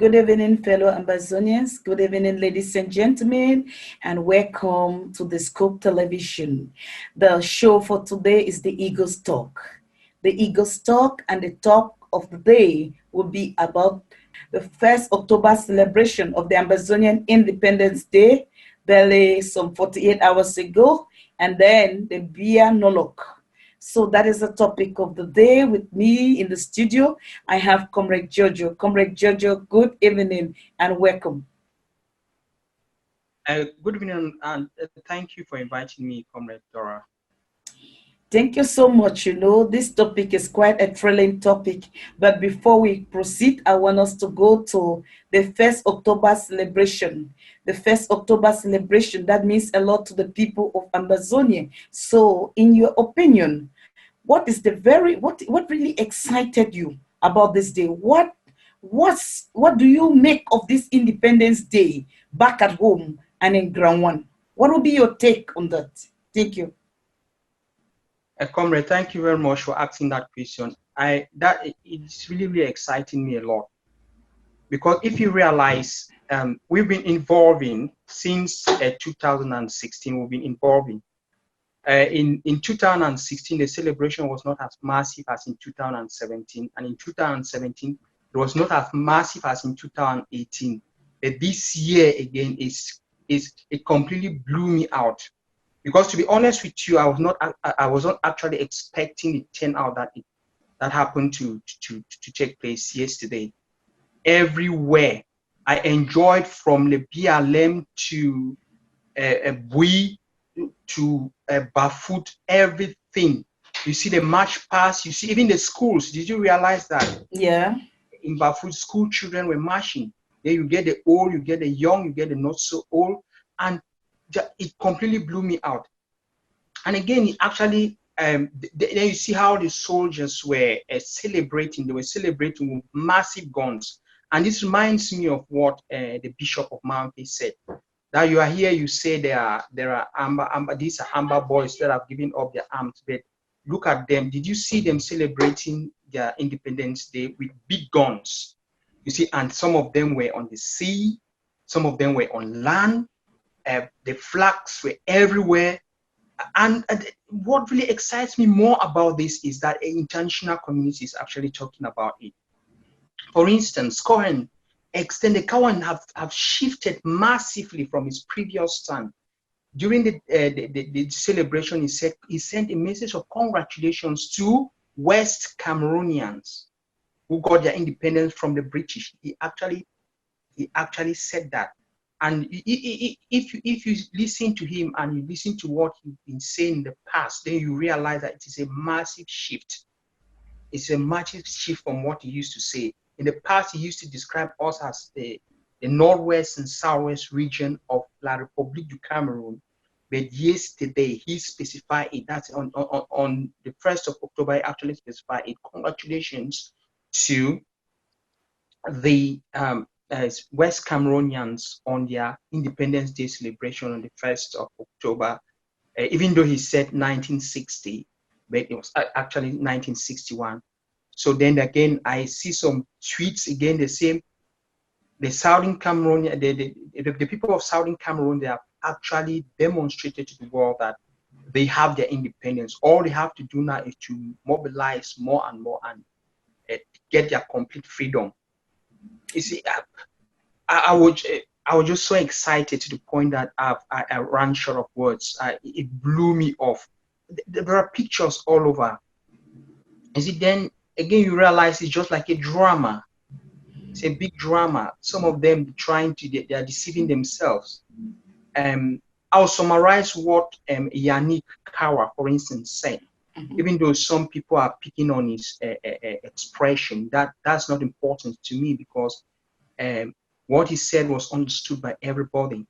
Good evening, fellow Ambazonians. Good evening, ladies and gentlemen, and welcome to the Scope Television. The show for today is the Eagles Talk. The Eagles Talk and the talk of the day will be about the 1st October celebration of the Ambazonian Independence Day, barely some 48 hours ago, and then the Biya So that is the topic of the day. With me in the studio, I have Comrade Jojo. Comrade Jojo, good evening and welcome. Good evening, and thank you for inviting me, Comrade Dora. Thank you so much. This topic is quite a thrilling topic. But before we proceed, I want us to go to the 1st October celebration. The 1st October celebration, that means a lot to the people of Ambazonia. So, in your opinion, what really excited you about this day? What do you make of this Independence Day back at home and in Ground One? What will be your take on that? Thank you. Comrade, thank you very much for asking that question. It's really exciting me a lot, because if you realize, we've been involving since 2016. We've been involving. In 2016, the celebration was not as massive as in 2017, and in 2017, it was not as massive as in 2018. But this year again it completely blew me out. Because to be honest with you, I was not actually expecting the turnout that happened to take place yesterday. Everywhere, I enjoyed from the BLM to Biya to Bafut, everything. You see the march past, you see even the schools. Did you realize that? Yeah. In Bafut, school children were marching. There you get the old, you get the young, you get the not so old, and it completely blew me out. And again, it actually, then you see how the soldiers were celebrating. They were celebrating with massive guns. And this reminds me of what the Bishop of Mamfe said. Now you are here, you say there are these are Amber boys that have given up their arms, but look at them. Did you see them celebrating their Independence Day with big guns? You see, and some of them were on the sea, some of them were on land. The flags were everywhere. And what really excites me more about this is that an international community is actually talking about it. For instance, Cohen have shifted massively from his previous stand. During the celebration, he sent a message of congratulations to West Cameroonians who got their independence from the British. He actually said that. And if you listen to him and you listen to what he's been saying in the past, then you realize that it is a massive shift. It's a massive shift from what he used to say. In the past, he used to describe us as the northwest and southwest region of La République du Cameroon. But yesterday, he specified it. That's on the 1st of October, he actually specified it. Congratulations to the West Cameroonians on their Independence Day celebration on the 1st of October, even though he said 1960, but it was actually 1961. So then again, I see some tweets again, the same. The Southern Cameroon, the people of Southern Cameroon, they have actually demonstrated to the world that they have their independence. All they have to do now is to mobilize more and more and get their complete freedom. You see, I was just so excited to the point that I ran short of words. It blew me off. There are pictures all over. You see, then again, you realize it's just like a drama. It's a big drama. Some of them they are deceiving themselves. I'll summarize what Yannick Kawa, for instance, said. Even though some people are picking on his expression, that's not important to me, because what he said was understood by everybody.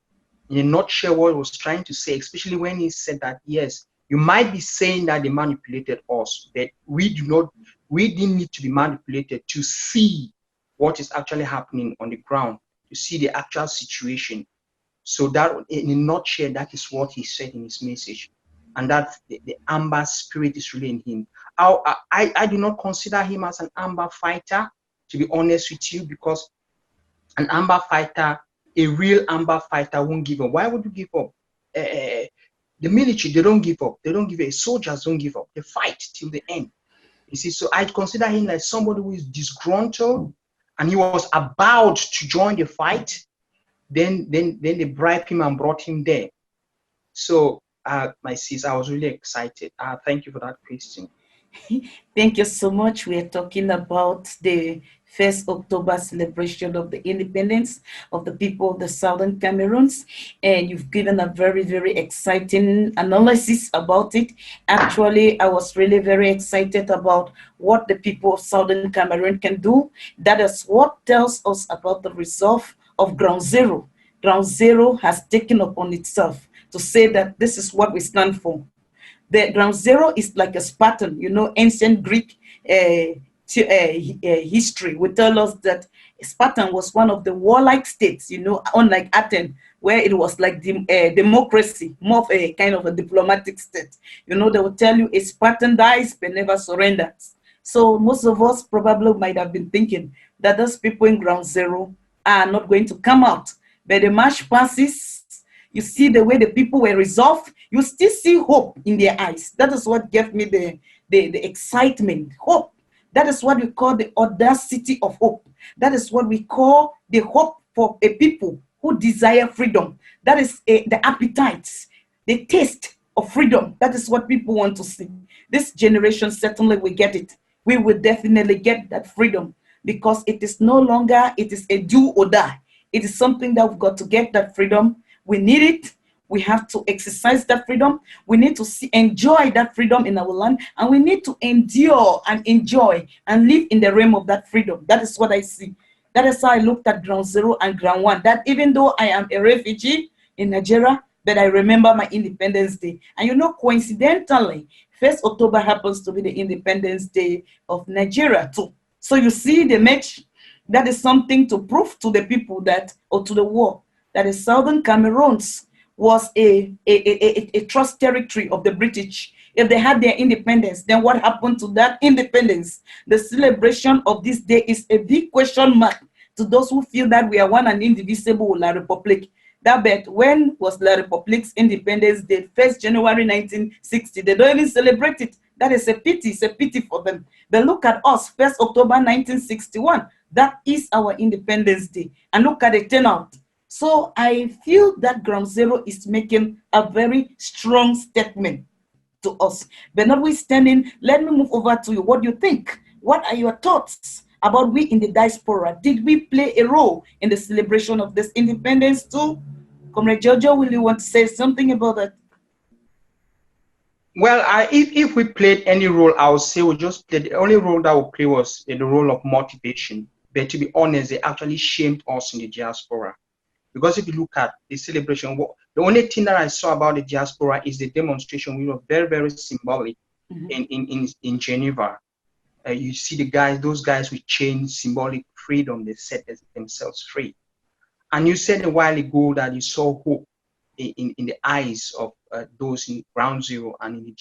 In a nutshell, what he was trying to say, especially when he said that, yes, you might be saying that they manipulated us, but we didn't need to be manipulated to see what is actually happening on the ground, to see the actual situation. So that, in a nutshell, that is what he said in his message. And that the Amber spirit is really in him. I do not consider him as an Amber fighter, to be honest with you, because An Amba fighter, a real Amba fighter won't give up. Why would you give up? The military, they don't give up. They don't give up. Soldiers don't give up. They fight till the end. You see, so I consider him like somebody who is disgruntled, and he was about to join the fight. Then they bribed him and brought him there. So, my sis, I was really excited. Thank you for that question. Thank you so much. We are talking about the 1st October celebration of the independence of the people of the Southern Cameroons. And you've given a very, very exciting analysis about it. Actually, I was really very excited about what the people of Southern Cameroon can do. That is what tells us about the resolve of Ground Zero. Ground Zero has taken upon itself to say that this is what we stand for. The Ground Zero is like a Spartan, ancient Greek history would tell us that Spartan was one of the warlike states, unlike Athens, where it was like democracy, more of a kind of a diplomatic state. They will tell you a Spartan dies but never surrenders. So most of us probably might have been thinking that those people in Ground Zero are not going to come out. But the march passes, you see the way the people were resolved, you still see hope in their eyes. That is what gave me the excitement, hope. That is what we call the audacity of hope. That is what we call the hope for a people who desire freedom. That is the appetites, the taste of freedom. That is what people want to see. This generation certainly will get it. We will definitely get that freedom because it is no longer, it is a do or die. It is something that we've got to get that freedom. We need it. We have to exercise that freedom. We need to enjoy that freedom in our land, and we need to endure and enjoy and live in the realm of that freedom. That is what I see. That is how I looked at Ground Zero and Ground One. That even though I am a refugee in Nigeria, but I remember my Independence Day. And coincidentally, 1st October happens to be the Independence Day of Nigeria too. So you see the match. That is something to prove to the people that, or to the world, that the Southern Cameroons was a trust territory of the British. If they had their independence, then what happened to that independence? The celebration of this day is a big question mark to those who feel that we are one and indivisible La Republique. That bet, when was La Republique's Independence Day? 1st January 1960. They don't even celebrate it. That is a pity. It's a pity for them. But look at us, 1st October 1961. That is our Independence Day. And look at the turnout. So I feel that Ground Zero is making a very strong statement to us. But notwithstanding, let me move over to you. What do you think? What are your thoughts about we in the diaspora? Did we play a role in the celebration of this independence too? Comrade Jojo, will you want to say something about that? Well, if we played any role, I would say we just played, the only role that we play was the role of motivation. But to be honest, they actually shamed us in the diaspora. Because if you look at the celebration, the only thing that I saw about the diaspora is the demonstration. We were very, very symbolic in Geneva. You see the guys, those guys with chains, symbolic freedom, they set themselves free. And you said a while ago that you saw hope in the eyes of those in Ground Zero and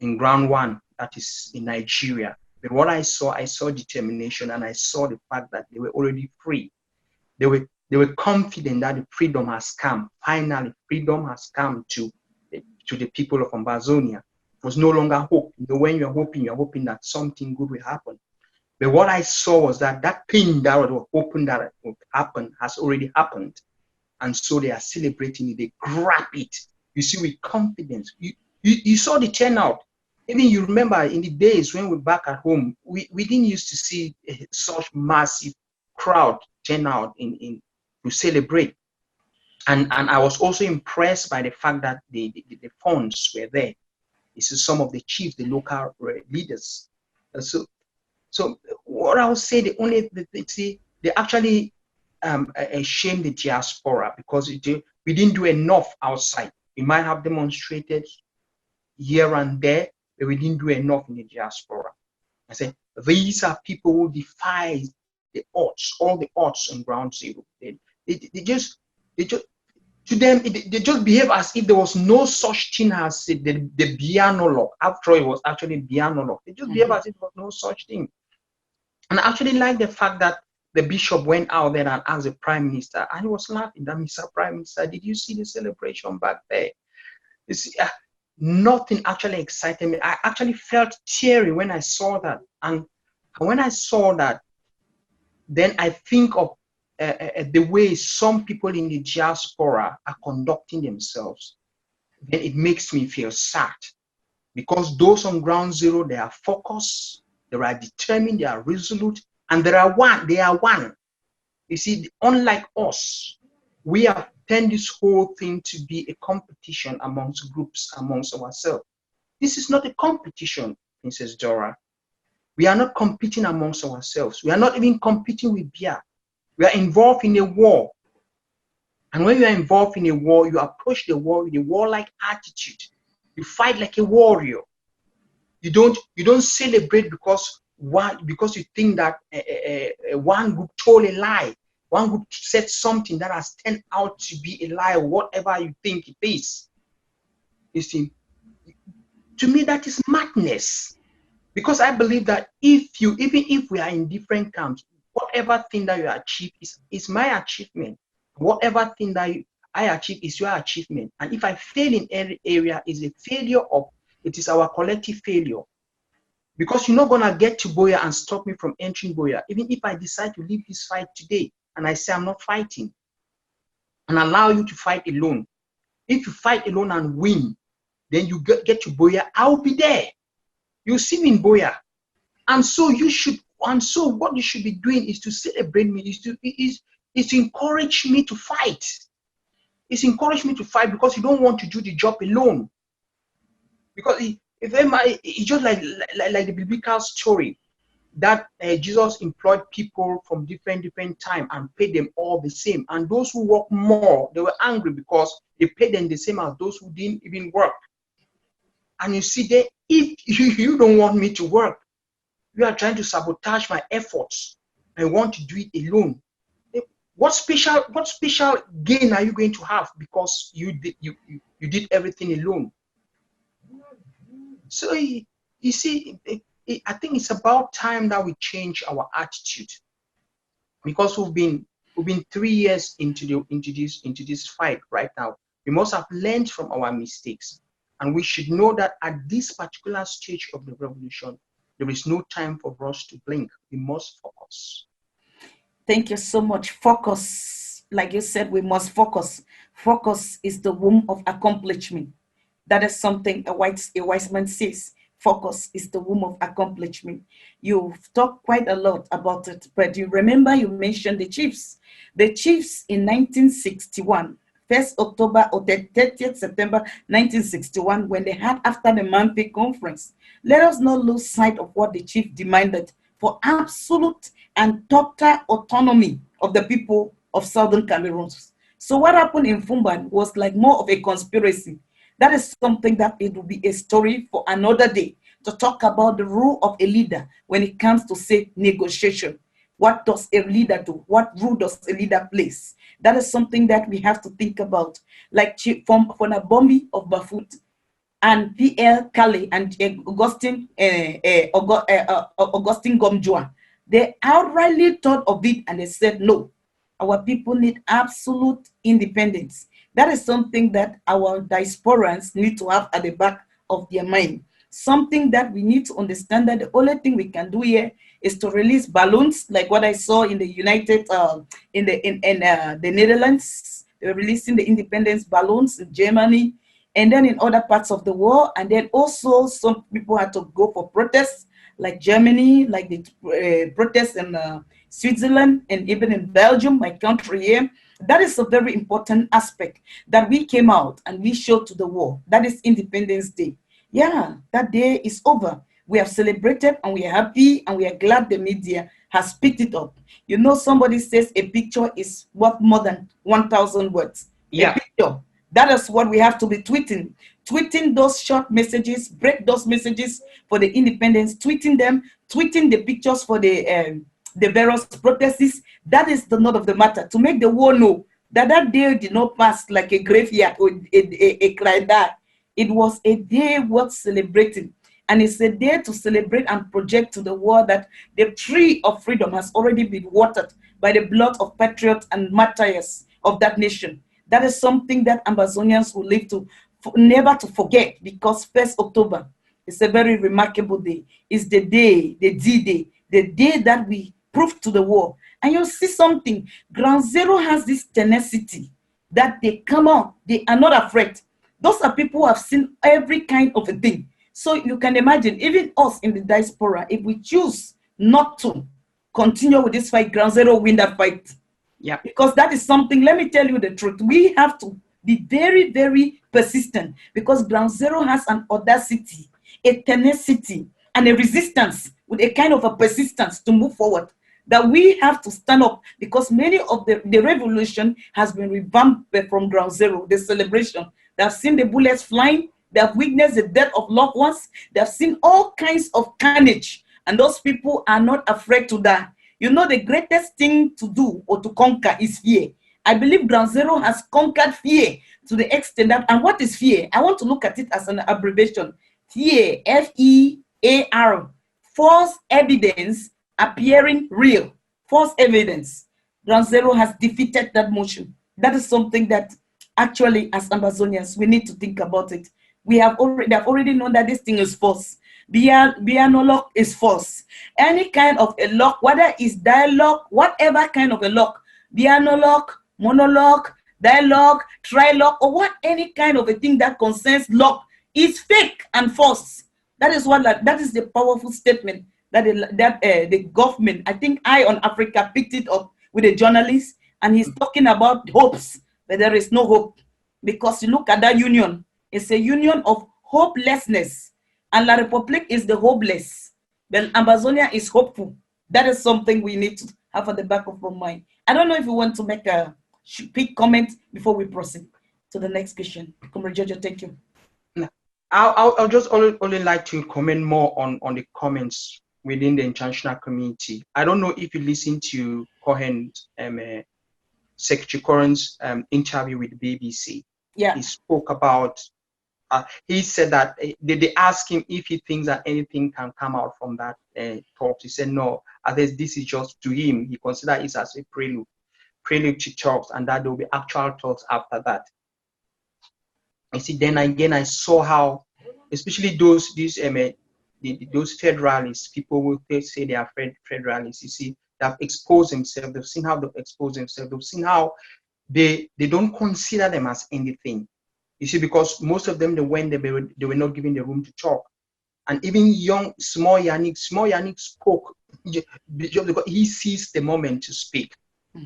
in Ground One, that is in Nigeria. But what I saw determination, and I saw the fact that they were already free. They were confident that the freedom has come. Finally, freedom has come to the people of Ambazonia. It was no longer hope. When you're hoping that something good will happen. But what I saw was that thing that was hoping that would happen has already happened. And so they are celebrating it. They grab it. You see, with confidence. You saw the turnout. Even you remember in the days when we're back at home, we didn't used to see such massive crowd turnout to celebrate. And I was also impressed by the fact that the funds were there. This is some of the chiefs, the local leaders. So what I would say, they actually shamed the diaspora because we didn't do enough outside. We might have demonstrated here and there, but we didn't do enough in the diaspora. I said, these are people who defy the odds, all the odds on Ground Zero. They just to them, they just behave as if there was no such thing as the Biya law. After all, it was actually Biya law. They just behave as if there was no such thing. And I actually like the fact that the bishop went out there and asked the prime minister, and he was laughing. That Mr. Prime Minister, did you see the celebration back there? You see, nothing actually excited me. I actually felt teary when I saw that. And when I saw that, then I think of the way some people in the diaspora are conducting themselves. Then it makes me feel sad, because those on ground zero, they are focused, they are determined, they are resolute, and they are one. You see, unlike us, we have turned this whole thing to be a competition amongst groups, amongst ourselves. This is not a competition, Princess Dora. We are not competing amongst ourselves. We are not even competing with Biya. We are involved in a war. And when you are involved in a war, you approach the war with a warlike attitude. You fight like a warrior. You don't celebrate because you think that one group told a lie. One group said something that has turned out to be a lie, or whatever you think it is. You see, to me, that is madness. Because I believe that even if we are in different camps, whatever thing that you achieve is my achievement. Whatever thing that I achieve is your achievement. And if I fail in every area, it is our collective failure. Because you're not gonna get to Biya and stop me from entering Biya. Even if I decide to leave this fight today and I say I'm not fighting, and allow you to fight alone. If you fight alone and win, then you get to Biya, I'll be there. You see me in Biya. And so what you should be doing is to celebrate me, is to encourage me to fight. It's encourage me to fight, because you don't want to do the job alone. Because it's just like the biblical story that Jesus employed people from different time and paid them all the same. And those who work more, they were angry because they paid them the same as those who didn't even work. And you see that if you don't want me to work, you are trying to sabotage my efforts. I want to do it alone. What special gain are you going to have because you did everything alone? So you see, I think it's about time that we change our attitude, because we've been 3 years into this fight right now. We must have learned from our mistakes, and we should know that at this particular stage of the revolution, there is no time for us to blink. We must focus. Thank you so much. Focus, like you said, we must focus. Focus is the womb of accomplishment. That is something a wise man says. Focus is the womb of accomplishment. You've talked quite a lot about it, but you remember you mentioned the Chiefs. The Chiefs in 1961, 1st October or 30th September 1961, when they had after the Mampi conference. Let us not lose sight of what the chief demanded for absolute and total autonomy of the people of Southern Cameroon. So what happened in Fumban was like more of a conspiracy. That is something that it will be a story for another day, to talk about the role of a leader when it comes to, say, negotiation. What does a leader do? What role does a leader place? That is something that we have to think about. Like from Nabombi of Bafut and P.L. Kale and Augustine Gomjua, they outrightly thought of it and they said, no, our people need absolute independence. That is something that our diasporans need to have at the back of their mind. Something that we need to understand, that the only thing we can do here is to release balloons, like what I saw in the the Netherlands. They were releasing the independence balloons in Germany, and then in other parts of the world. And then also some people had to go for protests, like Germany, like the protests in Switzerland, and even in Belgium, my country here. That is a very important aspect, that we came out and we showed to the world. That is Independence Day. Yeah, that day is over. We have celebrated and we are happy and we are glad the media has picked it up. You know, somebody says a picture is worth more than 1,000 words. Yeah. A picture. That is what we have to be tweeting. Tweeting those short messages, break those messages for the independence, tweeting them, tweeting the pictures for the various protests. That is the note of the matter, to make the world know that that day did not pass like a graveyard or a cry that. It was a day worth celebrating. And it's a day to celebrate and project to the world that the tree of freedom has already been watered by the blood of patriots and martyrs of that nation. That is something that Ambazonians will live to never to forget, because 1st October is a very remarkable day. It's the day, the D-Day, the day that we proved to the world. And you'll see something. Ground Zero has this tenacity that they come on, they are not afraid. Those are people who have seen every kind of a thing. So you can imagine, even us in the diaspora, if we choose not to continue with this fight, Ground Zero win that fight. Yeah. Because that is something, let me tell you the truth, we have to be very, very persistent, because Ground Zero has an audacity, a tenacity, and a resistance with a kind of a persistence to move forward, that we have to stand up, because many of the revolution has been revamped from Ground Zero, the celebration. They have seen the bullets flying, they have witnessed the death of loved ones, they have seen all kinds of carnage, and those people are not afraid to die. You know, the greatest thing to do or to conquer is fear. I believe Ground Zero has conquered fear to the extent that, and what is fear? I want to look at it as an abbreviation. Fear, F-E-A-R, false evidence appearing real. False evidence. Ground Zero has defeated that motion. That is something that actually, as Ambazonians, we need to think about it. They have already known that this thing is false. Biya no lock is false. Any kind of a lock, whether it's dialogue, whatever kind of a lock, Biya no lock, monologue, dialogue, trilogue, or what any kind of a thing that concerns lock is fake and false. That is the powerful statement that the government, I think Eye on Africa picked it up with a journalist, and he's talking about hopes, but there is no hope, because you look at that union, it's a union of hopelessness, and La Republique is the hopeless, but Ambazonia is hopeful. That is something we need to have at the back of our mind. I don't know if you want to make a quick comment before we proceed to the next question. Comrade Jojo, thank you. I'll just only like to comment more on the comments within the international community. I don't know if you listened to Cohen, Secretary Cohen's interview with the BBC. Yeah. He spoke about, he said that they asked him if he thinks that anything can come out from that talk. He said no, I guess this is just, to him, he considers it as a prelude to talks, and that there will be actual talks after that. You see, then again, I saw how, especially those federalists, people will say they are federalists. You see, they have exposed themselves. They've seen how they've exposed themselves. They've seen how they don't consider them as anything. You see, because most of them, they were not given the room to talk. And even small Yannick spoke because he seized the moment to speak.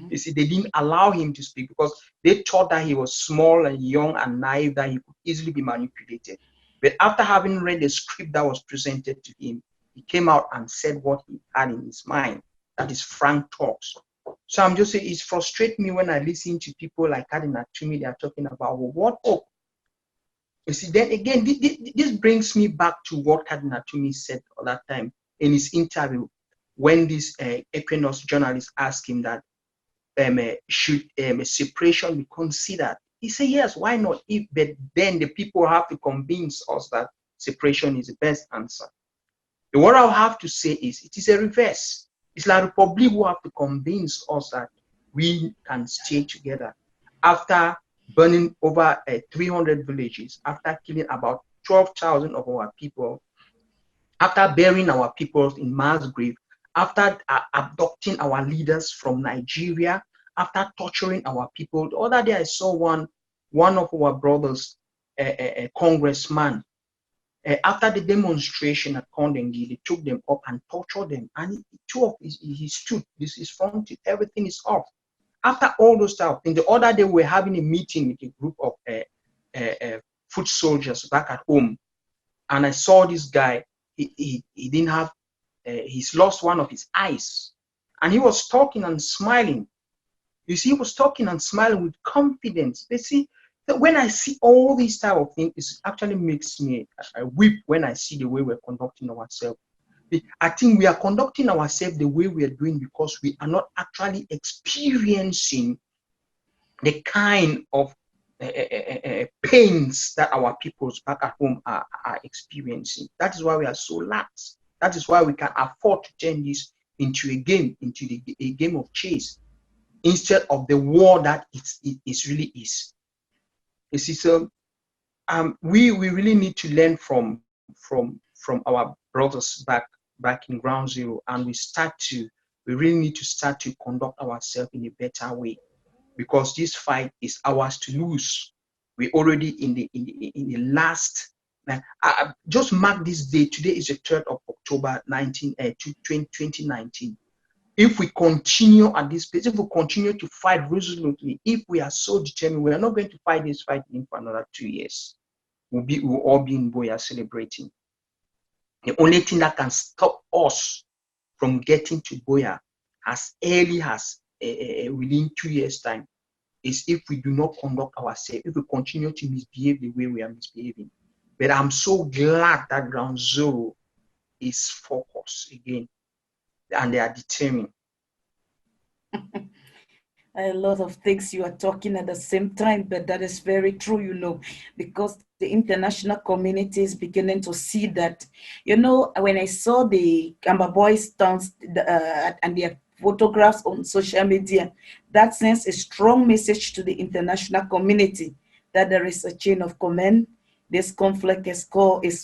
You see, they didn't allow him to speak because they thought that he was small and young and naive, that he could easily be manipulated. But after having read the script that was presented to him, he came out and said what he had in his mind. That is frank talks. So I'm just saying, it frustrates me when I listen to people like Cardinal Tumi. They are talking about, well, what hope? You see, then again, this brings me back to what Cardinal Tumi said at that time in his interview when this Equinox journalist asked him that, should a separation be considered? He said, yes, why not? But then the people have to convince us that separation is the best answer. And what I'll have to say is, it is a reverse. It's like Republic who have to convince us that we can stay together. After burning over 300 villages, after killing about 12,000 of our people, after burying our people in mass grave, after abducting our leaders from Nigeria, after torturing our people. The other day I saw one of our brothers, a congressman, after the demonstration at Kondengi, they took them up and tortured them. And he stood, this is fronted, everything is off. After all those stuff, in the other day, we were having a meeting with a group of foot soldiers back at home. And I saw this guy, he didn't have, he's lost one of his eyes. And he was talking and smiling. You see, he was talking and smiling with confidence. You see, when I see all these type of things, it actually makes me weep when I see the way we're conducting ourselves. I think we are conducting ourselves the way we are doing because we are not actually experiencing the kind of pains that our peoples back at home are experiencing. That is why we are so lax. That is why we can afford to turn this into a game, a game of chase, instead of the war that it really is. You see, so we really need to learn from our brothers back in ground zero, and we really need to start to conduct ourselves in a better way, because this fight is ours to lose. We're already in the last. Just mark this day. Today is the 3rd of October 2019. If we continue at this pace, if we continue to fight resolutely, if we are so determined, we are not going to fight this fight in for another 2 years. We'll all be in Biya celebrating. The only thing that can stop us from getting to Biya as early as within 2 years' time is if we do not conduct ourselves, if we continue to misbehave the way we are misbehaving. But I'm so glad that ground zero is focused again, and they are determined. A lot of things you are talking at the same time, but that is very true, because the international community is beginning to see that. When I saw the Gamba Boys dance and their photographs on social media, that sends a strong message to the international community that there is a chain of command. This conflict is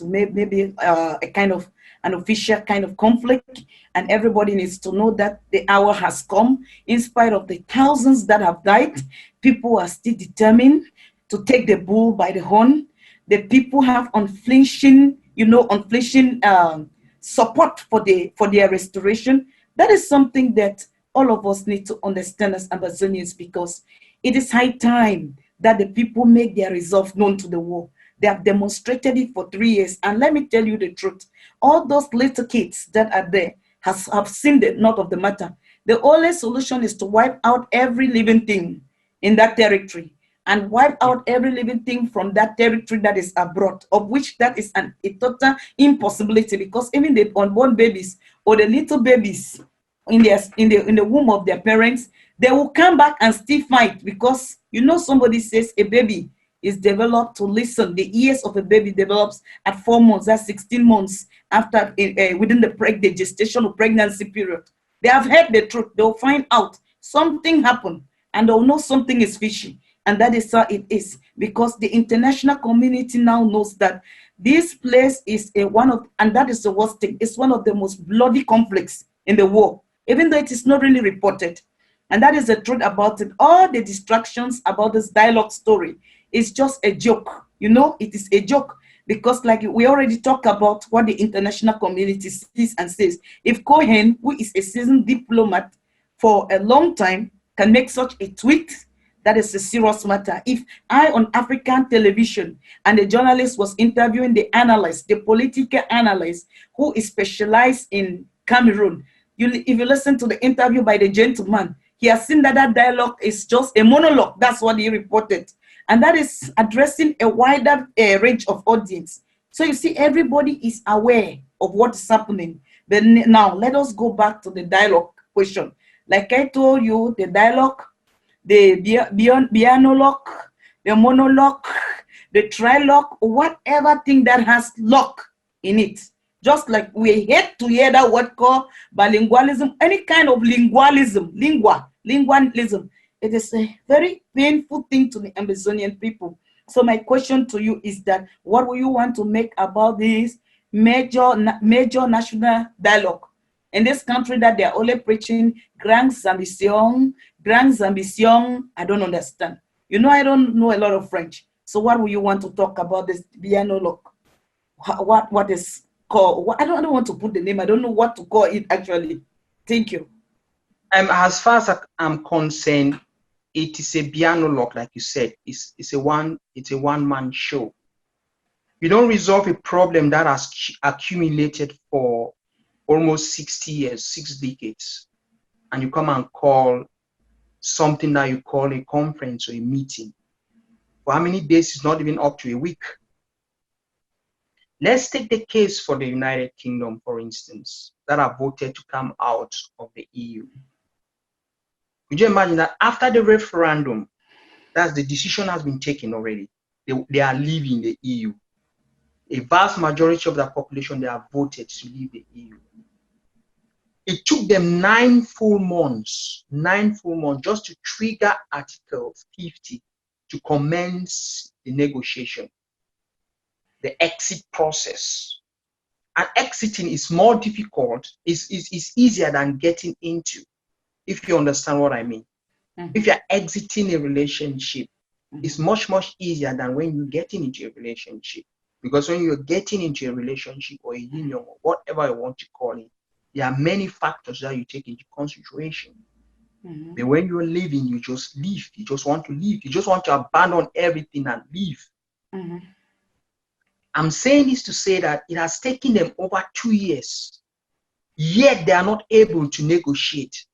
maybe a kind of an official kind of conflict, and everybody needs to know that the hour has come. In spite of the thousands that have died, people are still determined to take the bull by the horn. The people have unflinching support for their restoration. That is something that all of us need to understand as Ambazonians, because it is high time that the people make their resolve known to the world. They have demonstrated it for 3 years. And let me tell you the truth. All those little kids that are there have seen the knot of the matter. The only solution is to wipe out every living thing in that territory, and wipe out every living thing from that territory that is abroad, of which that is a total impossibility, because even the unborn babies or the little babies in the womb of their parents, they will come back and still fight, because somebody says a baby is developed to listen. The ears of a baby develops at 4 months. That's 16 months after within the gestation or pregnancy period. They have heard the truth. They'll find out something happened, and they'll know something is fishy. And that is how it is, because the international community now knows that this place is and that is the worst thing. It's one of the most bloody conflicts in the world, even though it is not really reported. And that is the truth about it. All the distractions about this dialogue story is just a joke. It is a joke, because like we already talked about what the international community sees and says. If Cohen, who is a seasoned diplomat for a long time, can make such a tweet, that is a serious matter. If I on African television and the journalist was interviewing the analyst, the political analyst who is specialized in Cameroon, if you listen to the interview by the gentleman, he has seen that dialogue is just a monologue. That's what he reported. And that is addressing a wider range of audience. So you see, everybody is aware of what is happening. But now, let us go back to the dialogue question. Like I told you, the dialogue, the bianologue, the monologue, the trilogue, whatever thing that has lock in it. Just like we hate to hear that word called bilingualism, any kind of lingualism. It is a very painful thing to the Amazonian people. So my question to you is that, what will you want to make about this major national dialogue in this country that they are only preaching grands ambition? I don't understand. I don't know a lot of French. So what will you want to talk about this bianologue? What is called? I don't want to put the name. I don't know what to call it actually. Thank you. As far as I'm concerned, it is a bianologue, like you said. It's a one-man show. You don't resolve a problem that has accumulated for almost 60 years, 6 decades, and you come and call something that you call a conference or a meeting. For how many days? It's not even up to a week. Let's take the case for the United Kingdom, for instance, that have voted to come out of the EU. Could you imagine that after the referendum That's the decision has been taken already. They are leaving the EU. A vast majority of the population, they have voted to leave the EU. It took them 9 full months just to trigger Article 50 to commence the negotiation, the exit process. And exiting is more difficult, is easier than getting into, if you understand what I mean. If you're exiting a relationship, it's much easier than when you're getting into a relationship. Because when you're getting into a relationship or a union or whatever you want to call it, there are many factors that you take into consideration. But when you're leaving, you just leave. You just want to leave. You just want to abandon everything and leave. I'm saying this to say that it has taken them over 2 years, yet they are not able to negotiate.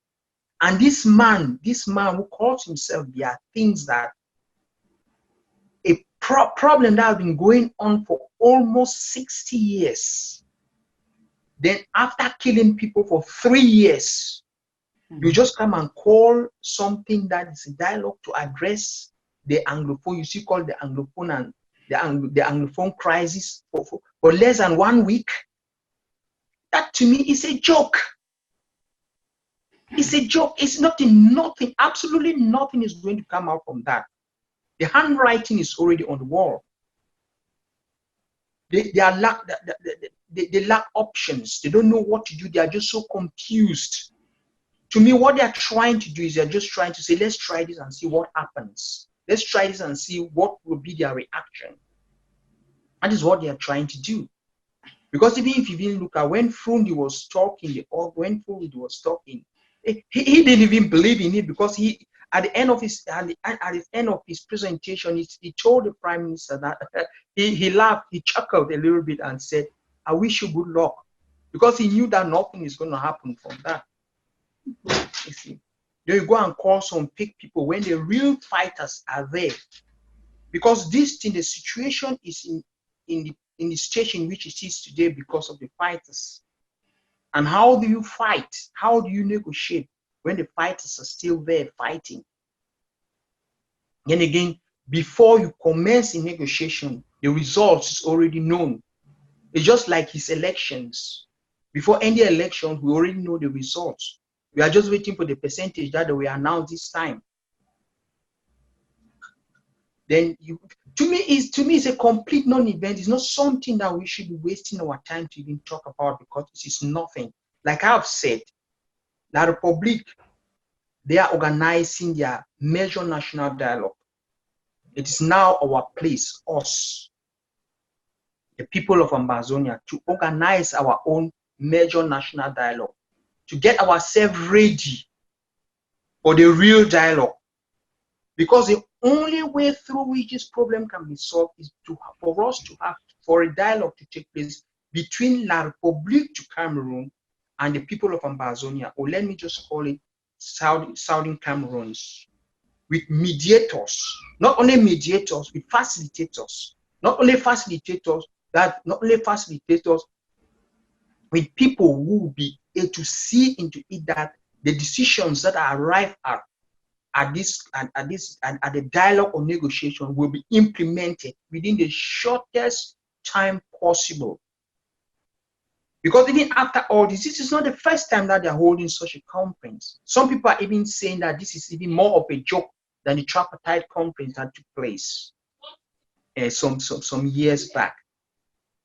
And this man who calls himself Biya thinks that a problem that has been going on for almost 60 years, then after killing people for 3 years, you just come and call something that is a dialogue to address the Anglophone, you see, called the Anglophone and the Anglophone crisis for less than 1 week. That to me is a joke. It's a joke. It's nothing, absolutely nothing is going to come out from that. The handwriting is already on the wall. They lack options. They don't know what to do. They are just so confused. To me, what they are trying to do is they're just trying to say, let's try this and see what happens. Let's try this and see what will be their reaction. That is what they are trying to do. Because even if you didn't look at when Frundi was talking, he didn't even believe in it, because at the end of his presentation, he told the Prime Minister that he laughed, he chuckled a little bit and said, I wish you good luck, because he knew that nothing is going to happen from that. You see, they go and call some fake people when the real fighters are there, because the situation is in the stage in which it is today because of the fighters. And how do you fight? How do you negotiate when the fighters are still there fighting? Then again, before you commence a negotiation, the results is already known. It's just like his elections. Before any election, we already know the results. We are just waiting for the percentage that we announce this time. Then to me, it's a complete non-event. It's not something that we should be wasting our time to even talk about, because it is nothing. Like I've said, La Republique, they are organizing their major national dialogue. It is now our place, us, the people of Ambazonia, to organize our own major national dialogue, to get ourselves ready for the real dialogue. Because the only way through which this problem can be solved is for a dialogue to take place between La Republique to Cameroon and the people of Ambazonia, or let me just call it Southern Cameroons, with mediators, not only mediators, with facilitators, with people who will be able to see into it that the decisions that are arrived at the dialogue or negotiation will be implemented within the shortest time possible. Because even after all this is not the first time that they're holding such a conference. Some people are even saying that this is even more of a joke than the tripartite conference that took place some years back.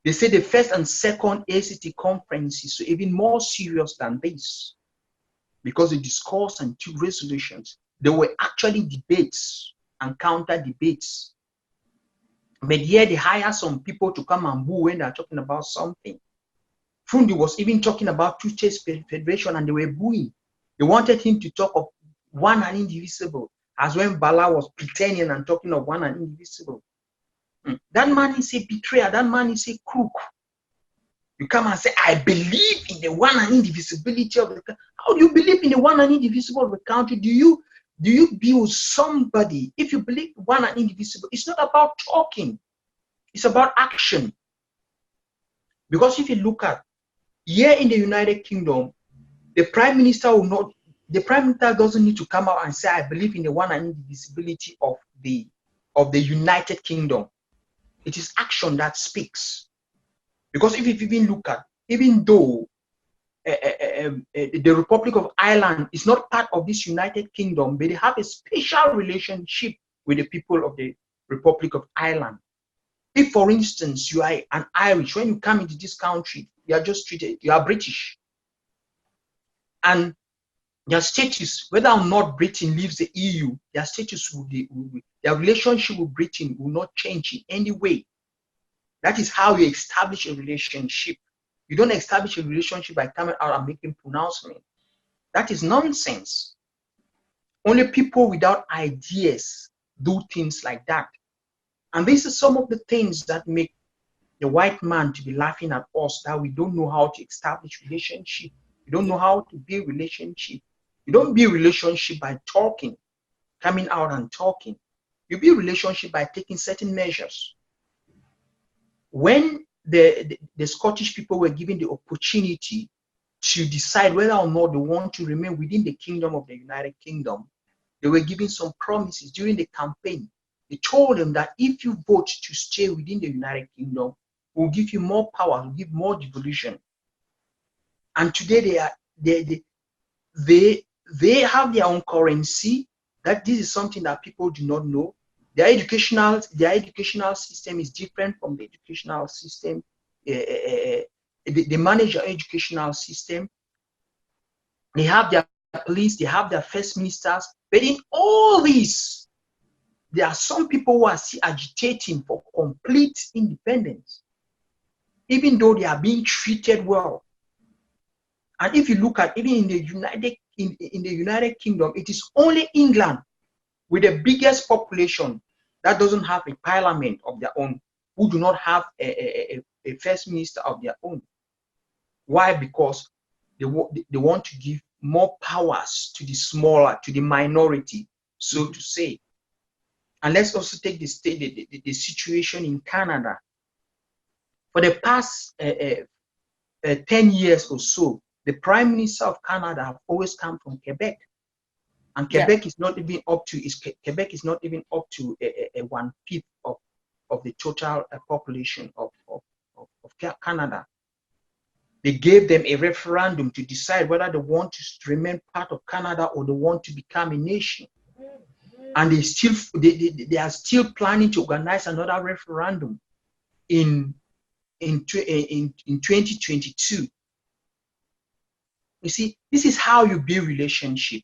They say the first and second ACT conferences are even more serious than this, because they discussed and took resolutions. There were actually debates and counter debates. But here they hire some people to come and boo when they're talking about something. Frundi was even talking about two-state federation and they were booing. They wanted him to talk of one and indivisible, as when Bala was pretending and talking of one and indivisible. That man is a betrayer. That man is a crook. You come and say, I believe in the one and indivisibility of the country. How do you believe in the one and indivisible of the country? Do you build somebody? If you believe one and indivisible, it's not about talking. It's about action. Because if you look at here in the United Kingdom, the Prime Minister doesn't need to come out and say, I believe in the one and indivisibility of the United Kingdom. It is action that speaks. Because if you even look at, even though the Republic of Ireland is not part of this United Kingdom, but they have a special relationship with the people of the Republic of Ireland. If, for instance, you are an Irish, when you come into this country, you are just treated, you are British. And their status, whether or not Britain leaves the EU, their status their relationship with Britain will not change in any way. That is how you establish a relationship. You don't establish a relationship by coming out and making pronouncements. That is nonsense. Only people without ideas do things like that. And this is some of the things that make the white man to be laughing at us, that we don't know how to establish relationship. We don't know how to build relationship. You don't build relationship by talking, coming out and talking. You build relationship by taking certain measures. When the Scottish people were given the opportunity to decide whether or not they want to remain within the kingdom of the United Kingdom, they were given some promises during the campaign. They told them that if you vote to stay within the United Kingdom, we'll give you more power, we'll give more devolution. And today they have their own currency. That this is something that people do not know. Their educational system is different from the educational system. They manage their educational system. They have their police, they have their first ministers. But in all this, there are some people who are still agitating for complete independence, even though they are being treated well. And if you look at even in the United Kingdom, it is only England with the biggest population that doesn't have a parliament of their own, who do not have a first minister of their own. Why? Because they want to give more powers to the smaller, to the minority, so to say. And let's also take the situation in Canada. For the past 10 years or so, the Prime Minister of Canada have always come from Quebec. And Quebec is not even up to Quebec is not even up to a 1/5 of the total population of Canada. They gave them a referendum to decide whether they want to remain part of Canada or they want to become a nation. And they are still planning to organize another referendum in 2022. You see, this is how you build relationship.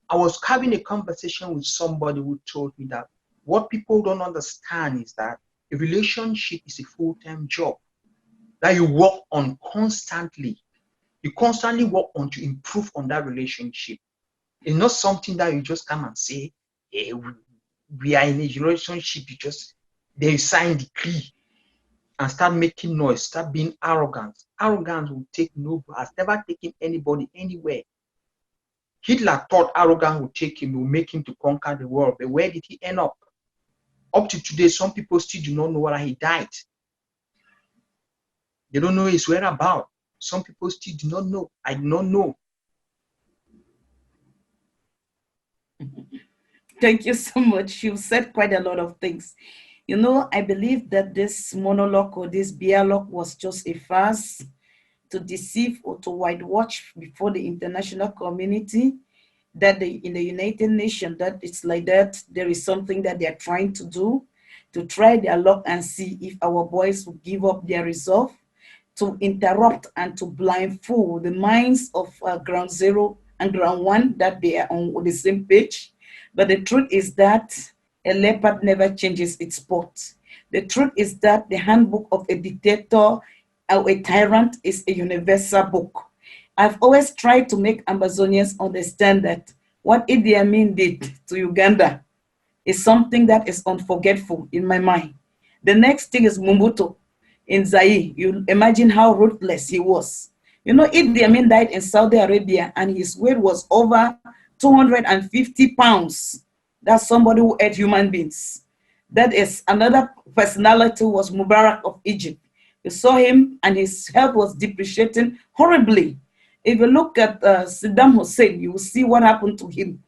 I was having a conversation with somebody who told me that what people don't understand is that a relationship is a full-time job that you work on constantly. You constantly work on to improve on that relationship. It's not something that you just come and say, hey, we are in a relationship, then you sign decree and start making noise, start being arrogant. Arrogance will take has never taken anybody anywhere. Hitler thought arrogance would take him, will make him to conquer the world. But where did he end up? Up to today, some people still do not know whether he died. They don't know his whereabouts. Some people still do not know. I do not know. Thank you so much. You've said quite a lot of things. You know, I believe that this monologue or this dialogue was just a farce to deceive or to whitewash before the international community that in the United Nations, that it's like that there is something that they're trying to do, to try their luck and see if our boys will give up their resolve to interrupt and to blindfold the minds of ground zero and ground one, that they are on the same page. But the truth is that a leopard never changes its spot. The truth is that the handbook of a dictator or a tyrant is a universal book. I've always tried to make Ambazonians understand that what Idi Amin did to Uganda is something that is unforgettable in my mind. The next thing is Mobutu in Zaire. You imagine how ruthless he was. You know, Idi Amin died in Saudi Arabia and his weight was over 250 pounds. That's somebody who ate human beings. That is another personality was Mubarak of Egypt. You saw him and his health was depreciating horribly. If you look at Saddam Hussein, you will see what happened to him.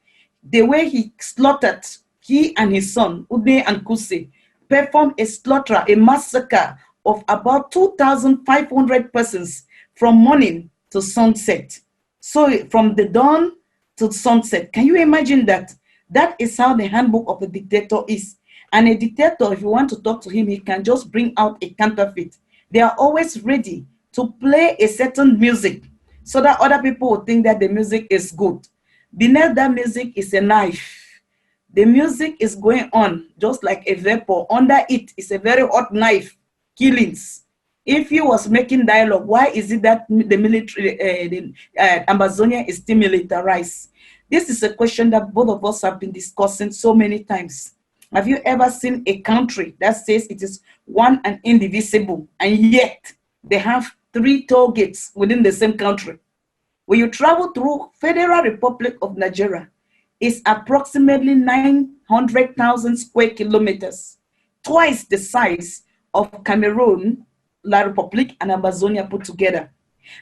The way he slaughtered he and his son, Ude and Kuse, performed a slaughter, a massacre of about 2,500 persons from morning to sunset. So from the dawn to sunset. Can you imagine that? That is how the handbook of a dictator is. And a dictator, if you want to talk to him, he can just bring out a counterfeit. They are always ready to play a certain music so that other people will think that the music is good. Beneath that music is a knife. The music is going on just like a vapor. Under it is a very hot knife. Killings. If he was making dialogue, why is it that the military, Ambazonia is still militarized? This is a question that both of us have been discussing so many times. Have you ever seen a country that says it is one and indivisible, and yet they have 3 toll gates within the same country? When you travel through Federal Republic of Nigeria, it's approximately 900,000 square kilometers, twice the size of Cameroon, La Republique, and Ambazonia put together.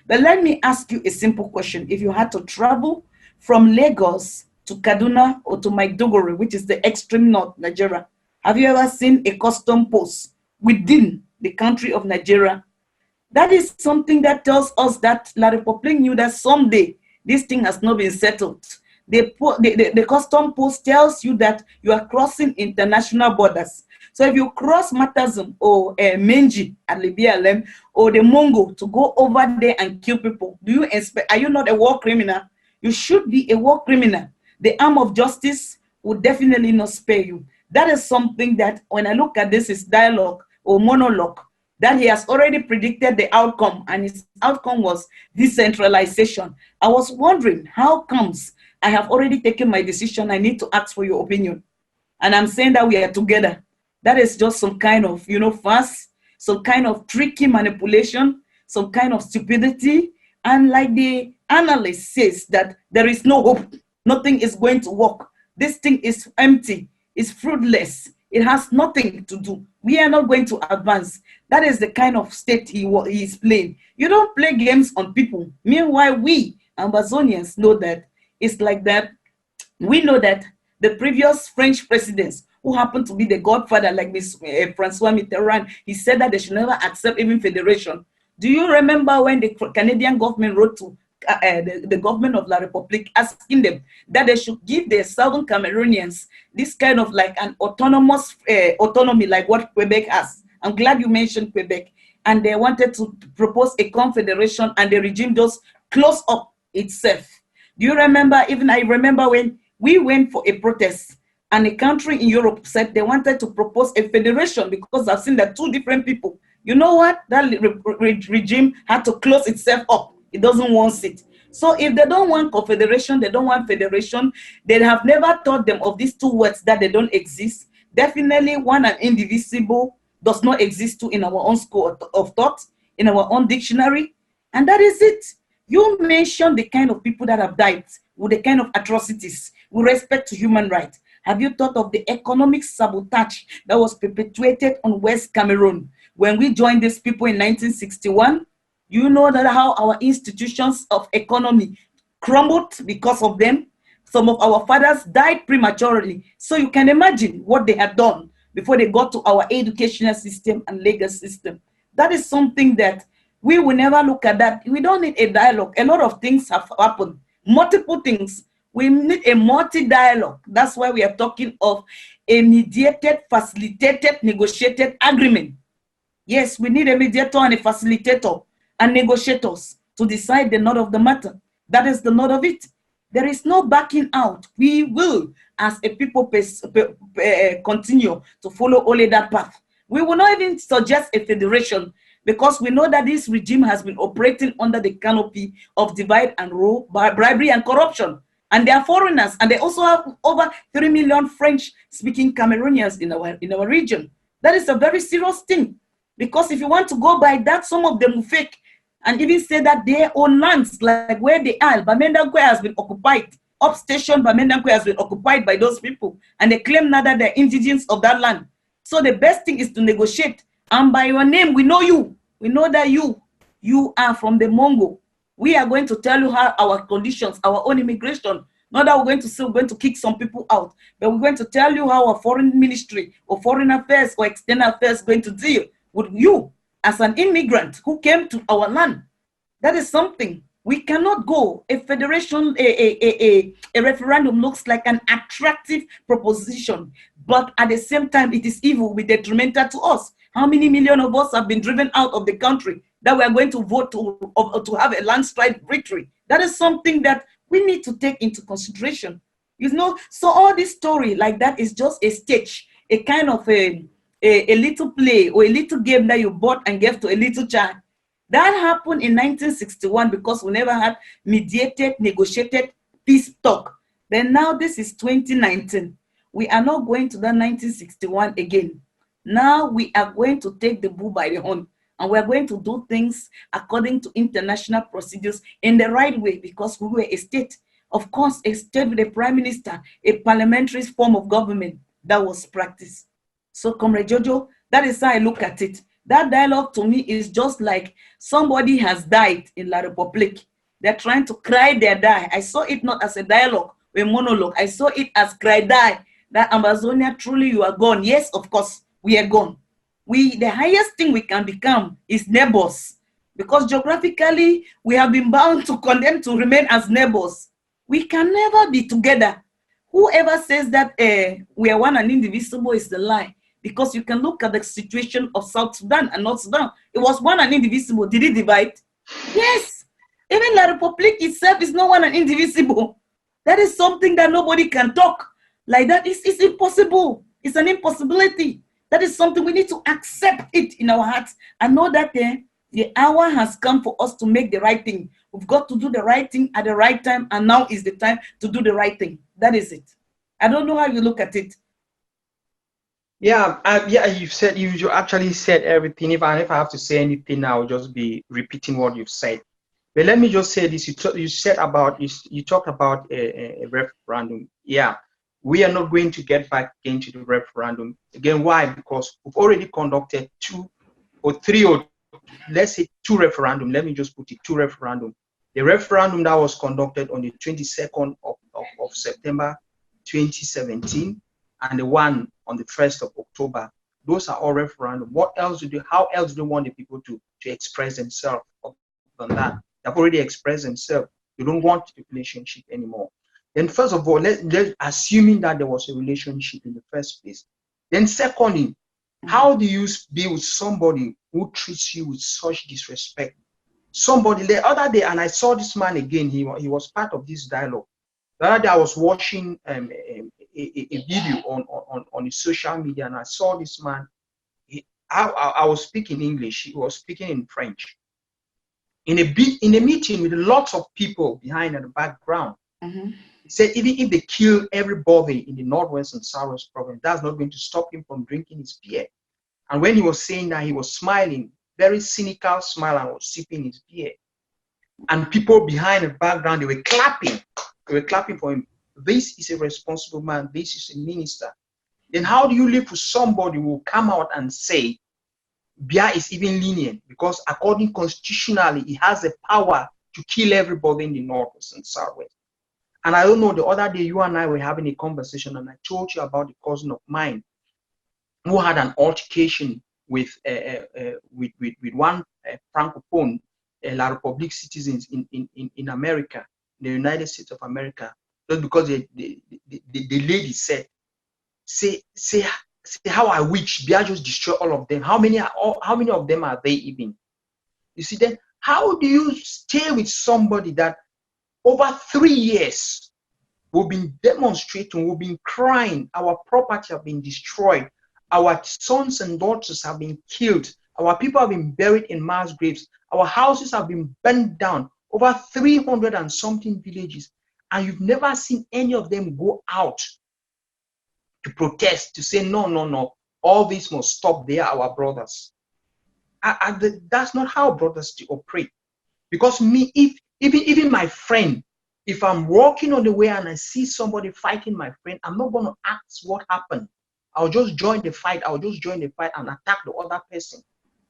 But let me ask you a simple question. If you had to travel from Lagos to Kaduna or to Maiduguri, which is the extreme north Nigeria, have you ever seen a custom post within the country of Nigeria? That is something that tells us that La Republique knew that someday this thing has not been settled. The custom post tells you that you are crossing international borders. So if you cross Matazum or Menji at Libialem or the Mongo to go over there and kill people, do you expect, are you not a war criminal? You should be a war criminal. The arm of justice will definitely not spare you. That is something that when I look at this is dialogue or monologue, that he has already predicted the outcome, and his outcome was decentralization. I was wondering, how comes I have already taken my decision? I need to ask for your opinion. And I'm saying that we are together. That is just some kind of, fuss, some kind of tricky manipulation, some kind of stupidity. And like the analyst says that there is no hope. Nothing is going to work. This thing is empty. It's fruitless. It has nothing to do. We are not going to advance. That is the kind of state he is playing. You don't play games on people. Meanwhile, we Ambazonians know that it's like that. We know that the previous French presidents, who happened to be the godfather, like Francois Mitterrand, he said that they should never accept even federation. Do you remember when the Canadian government wrote to the government of La Republique asking them that they should give the Southern Cameroonians this kind of like an autonomous autonomy like what Quebec has? I'm glad you mentioned Quebec. And they wanted to propose a confederation, and the regime just closed up itself. Do you remember? Even I remember when we went for a protest, and a country in Europe said they wanted to propose a federation because I've seen that 2 different people. You know what? That regime had to close itself up. It doesn't want it. So if they don't want confederation, they don't want federation, they have never taught them of these 2 words that they don't exist. Definitely one and indivisible does not exist too in our own school of thought, in our own dictionary. And that is it. You mentioned the kind of people that have died with the kind of atrocities with respect to human rights. Have you thought of the economic sabotage that was perpetuated on West Cameroon when we joined these people in 1961? You know that how our institutions of economy crumbled because of them. Some of our fathers died prematurely. So you can imagine what they had done before they got to our educational system and legal system. That is something that we will never look at that. We don't need a dialogue. A lot of things have happened, multiple things. We need a multi-dialogue. That's why we are talking of a mediated, facilitated, negotiated agreement. Yes, we need a mediator and a facilitator and negotiators to decide the nut of the matter. That is the nut of it. There is no backing out. We will, as a people, continue to follow only that path. We will not even suggest a federation because we know that this regime has been operating under the canopy of divide and rule, bribery and corruption. And they are foreigners, and they also have over 3 million French-speaking Cameroonians in our region. That is a very serious thing, because if you want to go by that, some of them will fake and even say that their own lands, like where they are, Bamenda has been occupied. Upstation Bamenda has been occupied by those people, and they claim now that they're indigenous of that land. So the best thing is to negotiate. And by your name, we know you. We know that you are from the Mongo. We are going to tell you how our conditions, our own immigration Not that we're going to say we're going to kick some people out, but we're going to tell you how our foreign ministry or foreign affairs or external affairs is going to deal with you as an immigrant who came to our land. That is something. We cannot go. A federation, a referendum looks like an attractive proposition, but at the same time, it is evil, be detrimental to us. How many million of us have been driven out of the country that we are going to vote to have a landslide victory? That is something that we need to take into consideration. You know, so all this story like that is just a stage, a kind of a little play or a little game that you bought and gave to a little child. That happened in 1961 because we never had mediated, negotiated peace talk. Then now this is 2019. We are not going to that 1961 again. Now we are going to take the bull by the horn, and we are going to do things according to international procedures in the right way, because we were a state. Of course, a state with a prime minister, a parliamentary form of government that was practiced. So, Comrade Jojo, that is how I look at it. That dialogue to me is just like somebody has died in La Republique. They're trying to cry their die. I saw it not as a dialogue or a monologue. I saw it as cry die. That Ambazonia, truly you are gone. Yes, of course, we are gone. The highest thing we can become is neighbors, because geographically we have been bound to condemn to remain as neighbors. We can never be together. Whoever says that we are one and indivisible is the lie, because you can look at the situation of South Sudan and North Sudan. It was one and indivisible. Did it divide? Yes. Even La Republique itself is not one and indivisible. That is something that nobody can talk like that. It's impossible. It's an impossibility. That is something we need to accept it in our hearts and know that the hour has come for us to make the right thing. We've got to do the right thing at the right time, and now is the time to do the right thing. That is it. I don't know how you look at it. Yeah, you actually said everything. If I have to say anything, I'll just be repeating what you've said. But let me just say this: you talked about a referendum. Yeah, we are not going to get back into the referendum again. Why? Because we've already conducted two or three, or let's say two referendum. Let me just put it, two referendum. The referendum that was conducted on the 22nd of September 2017, and the one on the 1st of October. Those are all referendum. What else how else do they want the people to express themselves than that? They've already expressed themselves. They don't want the relationship anymore. Then first of all, let's assuming that there was a relationship in the first place. Then secondly, how do you be with somebody who treats you with such disrespect? Somebody the other day, and I saw this man again, he was part of this dialogue. The other day I was watching a video on his social media, and I saw this man. I was speaking English, he was speaking in French. In a meeting with lots of people behind in the background. Mm-hmm. He said even if they kill everybody in the Northwest and Southwest province, that's not going to stop him from drinking his beer. And when he was saying that, he was smiling, very cynical smile, and was sipping his beer. And people behind the background, they were clapping. They were clapping for him. This is a responsible man. This is a minister. Then how do you live with somebody who will come out and say, Biya is even lenient because according constitutionally, he has the power to kill everybody in the Northwest and Southwest. And I don't know, the other day you and I were having a conversation, and I told you about the cousin of mine who had an altercation with one francophone La Republique citizens in America, the United States of America, just because the lady said, say how I wish Biya just destroy all of them. How many of them are they even? You see, then how do you stay with somebody that over 3 years we've been demonstrating, we've been crying, our property have been destroyed, our sons and daughters have been killed, our people have been buried in mass graves, our houses have been burned down, over 300 and something villages, and you've never seen any of them go out to protest, to say, no, all this must stop. They are our brothers. That's not how brothers operate. Because me, if even my friend, if I'm walking on the way and I see somebody fighting my friend, I'm not going to ask what happened. I'll just join the fight. I'll just join the fight and attack the other person.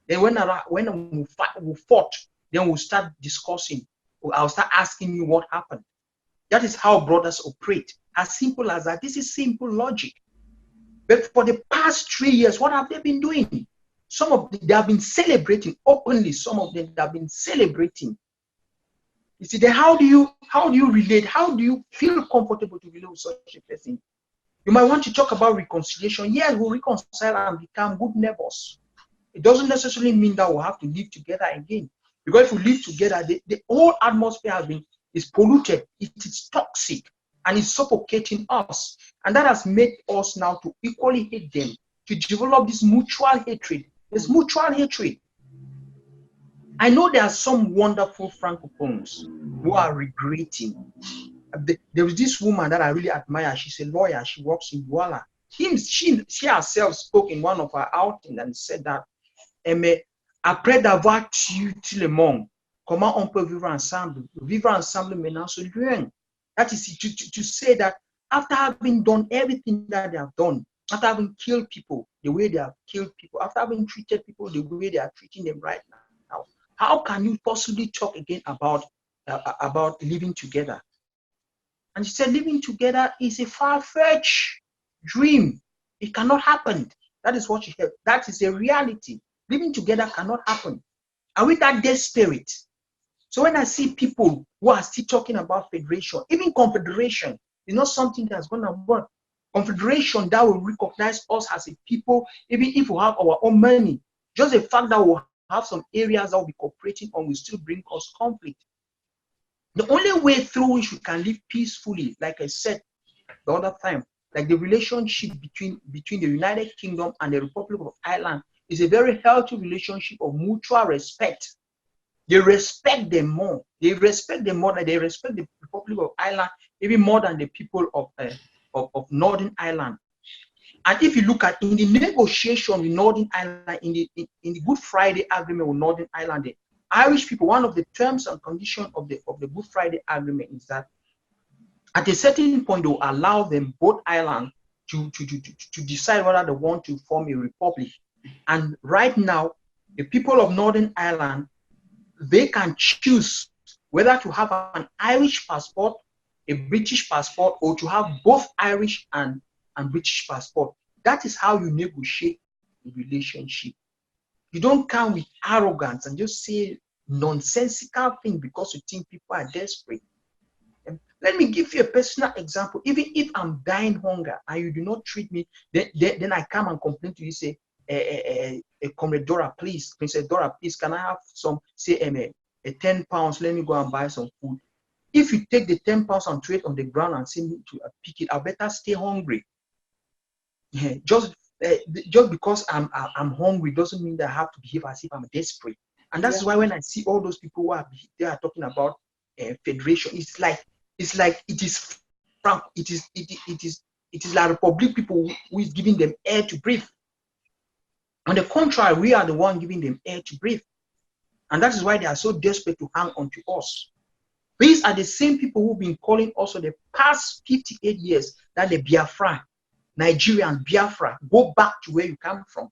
Then when we fought, then we'll start discussing. I'll start asking you what happened. That is how brothers operate. As simple as that. This is simple logic. But for the past 3 years, what have they been doing? Some of them, they have been celebrating openly. Some of them have been celebrating. You see, then how do you relate? How do you feel comfortable to relate with such a person? You might want to talk about reconciliation. Yes, we'll reconcile and become good neighbors. It doesn't necessarily mean that we'll have to live together again. Because if we live together, the whole atmosphere is polluted. It is toxic and it's suffocating us. And that has made us now to equally hate them, to develop this mutual hatred. There's mutual hatred. I know there are some wonderful Francophones who are regretting. There was this woman that I really admire. She's a lawyer. She works in Douala. She herself spoke in one of her outings and said that, après d'avoir tué tout le monde, comment on peut vivre ensemble? Vivre ensemble maintenant, c'est loin. That is to say that after having done everything that they have done, after having killed people the way they have killed people, after having treated people the way they are treating them right now, how can you possibly talk again about living together? And she said, living together is a far-fetched dream. It cannot happen. That is what she said. That is a reality. Living together cannot happen. And with that desperate. So when I see people who are still talking about federation, even confederation is not something that's going to work. Confederation that will recognize us as a people, even if we have our own money. Just the fact that we'll have some areas that will be cooperating on will still bring us conflict. The only way through which we can live peacefully, like I said the other time, like the relationship between the United Kingdom and the Republic of Ireland is a very healthy relationship of mutual respect. They respect them more. They respect them more than they respect the Republic of Ireland, even more than the people of Northern Ireland. And if you look at in the negotiation with Northern Ireland, in the Good Friday Agreement with Northern Ireland, the Irish people, one of the terms and conditions of the Good Friday Agreement is that at a certain point they will allow them, both Ireland, to decide whether they want to form a republic. And right now, the people of Northern Ireland, they can choose whether to have an Irish passport, a British passport, or to have both Irish and British passport. That is how you negotiate a relationship. You don't come with arrogance and just say nonsensical things because you think people are desperate. Let me give you a personal example. Even if I'm dying hunger and you do not treat me, then I come and complain to you, say, Comrade Dora, please, Princess Dora, please, can I have some, say, 10 pounds, let me go and buy some food. If you take the 10 pounds and throw it on the ground and say me to pick it, I better stay hungry. Just because I'm hungry doesn't mean that I have to behave as if I'm desperate. And that's why when I see all those people who are talking about federation, it's like it is La Republic people who is giving them air to breathe. On the contrary, we are the one giving them air to breathe. And that is why they are so desperate to hang on to us. These are the same people who've been calling us for the past 58 years that the Biafra, Nigerian Biafra, go back to where you come from.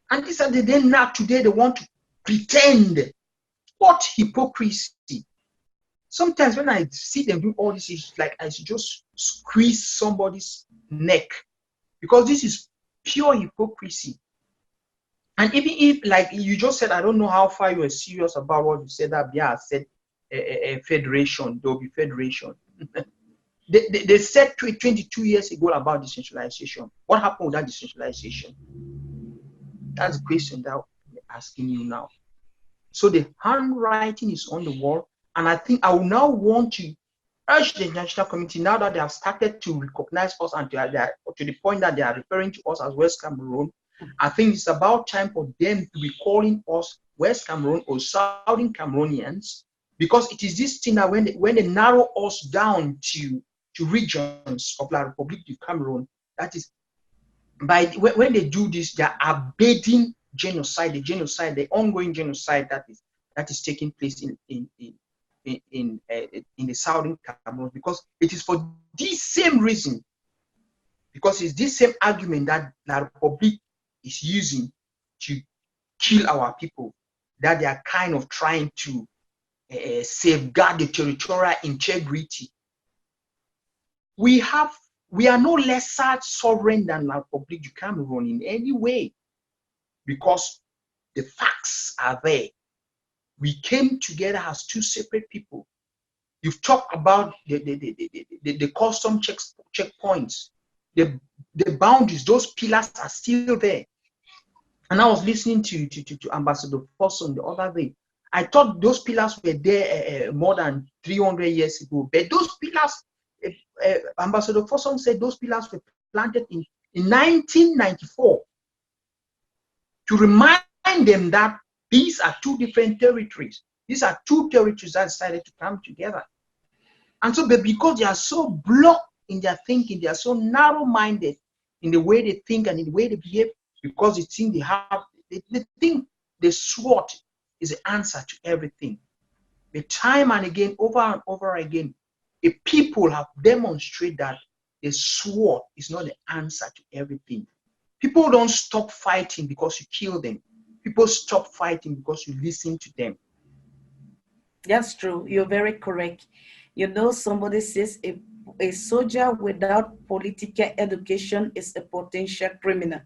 And these are the then now today they want to pretend. What hypocrisy. Sometimes when I see them do all this, it's like I should just squeeze somebody's neck. Because this is pure hypocrisy. And even if, like you just said, I don't know how far you were serious about what you said, that Biya said a federation, there will be federation. They said 22 years ago about decentralization. What happened with that decentralization? That's the question that I'm asking you now. So the handwriting is on the wall, and I think I will now want to urge the international community, now that they have started to recognize us and to the point that they are referring to us as West Cameroon, I think it's about time for them to be calling us West Cameroon or Southern Cameroonians, because it is this thing that when they narrow us down to regions of La République du Cameroon, that is, when they do this, they are abating genocide, the ongoing genocide that is taking place in the Southern Cameroon, because it is for this same reason, because it's this same argument that La République is using to kill our people, that they are kind of trying to safeguard the territorial integrity we are no lesser sovereign than La République du Cameroon in any way, because the facts are there. We came together as two separate people. You've talked about the custom checkpoints, the boundaries, those pillars are still there. And I was listening to Ambassador Fosun the other day. I thought those pillars were there more than 300 years ago. But those pillars, Ambassador Fosun said those pillars were planted in 1994 to remind them that these are two different territories. These are two territories that decided to come together. And so, but because they are so blocked in their thinking, they are so narrow-minded in the way they think and in the way they behave, because they think they think the SWOT is the answer to everything. But time and again, over and over again, the people have demonstrated that the SWOT is not the answer to everything. People don't stop fighting because you kill them. People stop fighting because you listen to them. That's true. You're very correct. You know, somebody says a soldier without political education is a potential criminal.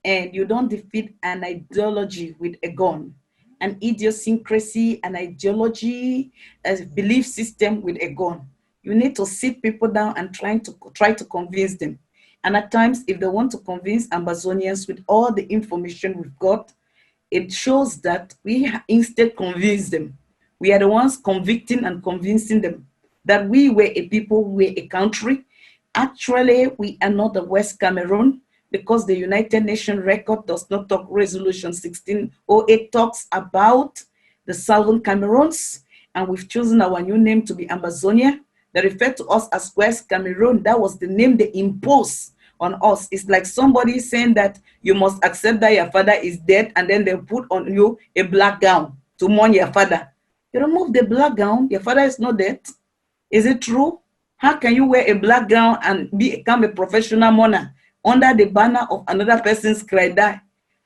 And you don't defeat an ideology with a gun, an idiosyncrasy, an ideology, a belief system with a gun. You need to sit people down and try to convince them. And at times, if they want to convince Ambazonians with all the information we've got, it shows that we instead convince them. We are the ones convicting and convincing them that we were a people, we were a country. Actually, we are not the West Cameroon, because the United Nations record does not talk. Resolution 1608 talks about the Southern Cameroons, and we've chosen our new name to be Ambazonia. They refer to us as West Cameroon. That was the name they imposed on us. It's like somebody saying that you must accept that your father is dead, and then they put on you a black gown to mourn your father. You remove the black gown, your father is not dead. Is it true? How can you wear a black gown and become a professional mourner under the banner of another person's cry die?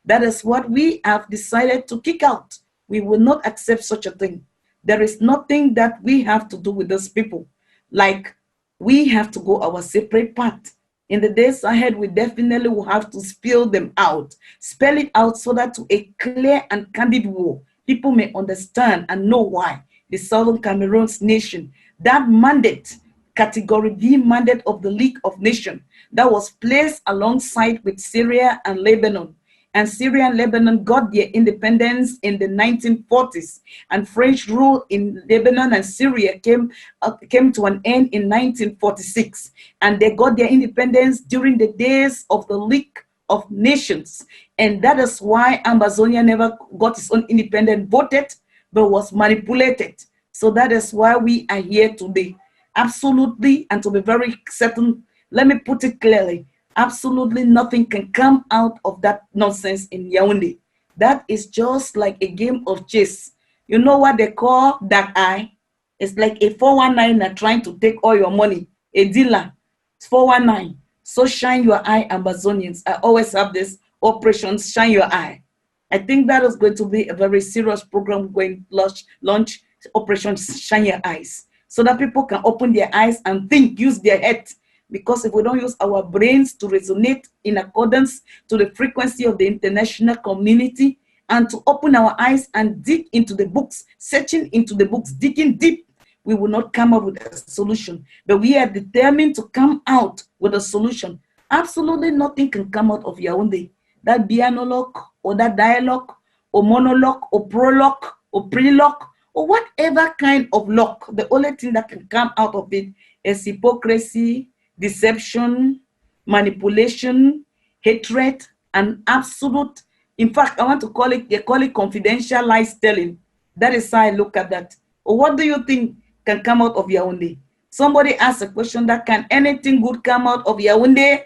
That is what we have decided to kick out. We will not accept such a thing. There is nothing that we have to do with those people. Like, we have to go our separate path. In the days ahead, we definitely will have to spell them out, spell it out so that to a clear and candid war, people may understand and know why the Southern Cameroon's nation, that mandate, Category B mandate of the League of Nations, that was placed alongside with Syria and Lebanon. And Syria and Lebanon got their independence in the 1940s. And French rule in Lebanon and Syria came to an end in 1946. And they got their independence during the days of the League of Nations. And that is why Ambazonia never got its own independence voted, but was manipulated. So that is why we are here today. Absolutely, and to be very certain, let me put it clearly, absolutely nothing can come out of that nonsense in Yaoundé. That is just like a game of chess. You know what they call dark eye? It's like a 419 trying to take all your money. A dealer, it's 419. So shine your eye, Ambazonians. I always have this operation, shine your eye. I think that is going to be a very serious program going to launch Operation Shine Your Eyes, so that people can open their eyes and think, use their head. Because if we don't use our brains to resonate in accordance to the frequency of the international community, and to open our eyes and dig into the books, searching into the books, digging deep, we will not come up with a solution. But we are determined to come out with a solution. Absolutely nothing can come out of Yaoundé. That dialogue or that dialogue or monologue or prologue or prelogue or whatever kind of lock, the only thing that can come out of it is hypocrisy, deception, manipulation, hatred, and absolute. In fact, I want to call it, they call it confidential lies telling. That is how I look at that. Or what do you think can come out of Yaoundé? Somebody asked a question that can anything good come out of Yaoundé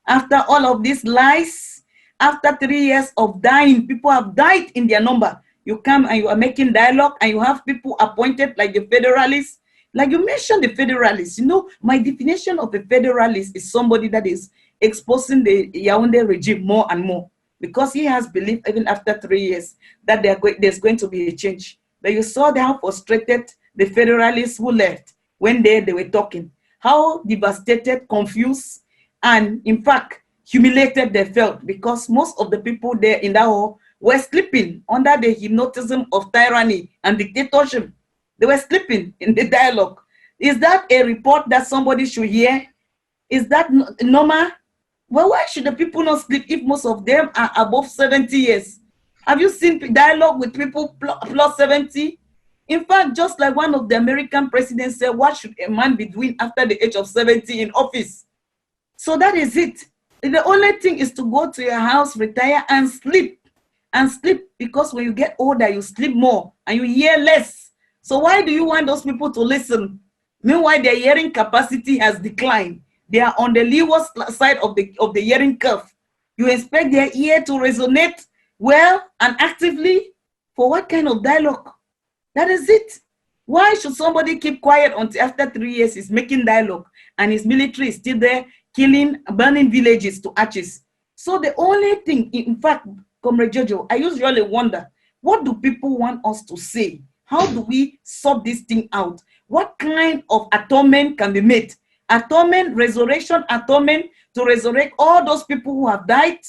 after all of these lies? After 3 years of dying, people have died in their number. You come and you are making dialogue and you have people appointed like the federalists. Like you mentioned the federalists, you know, my definition of a federalist is somebody that is exposing the Yaoundé regime more and more, because he has believed even after 3 years that there's going to be a change. But you saw how frustrated the federalists who left when they were talking, how devastated, confused, and in fact, humiliated they felt, because most of the people there in that hall were sleeping under the hypnotism of tyranny and dictatorship. They were sleeping in the dialogue. Is that a report that somebody should hear? Is that normal? Well, why should the people not sleep if most of them are above 70 years? Have you seen dialogue with people plus 70? In fact, just like one of the American presidents said, what should a man be doing after the age of 70 in office? So that is it. The only thing is to go to your house, retire, and sleep. And sleep, because when you get older, you sleep more and you hear less. So why do you want those people to listen? Meanwhile, their hearing capacity has declined. They are on the lowest side of the hearing curve. You expect their ear to resonate well and actively? For what kind of dialogue? That is it. Why should somebody keep quiet until after 3 years he's making dialogue and his military is still there killing, burning villages to ashes? So the only thing, in fact, Comrade Jojo, I usually wonder, what do people want us to say? How do we sort this thing out? What kind of atonement can be made? Atonement, resurrection, atonement to resurrect all those people who have died?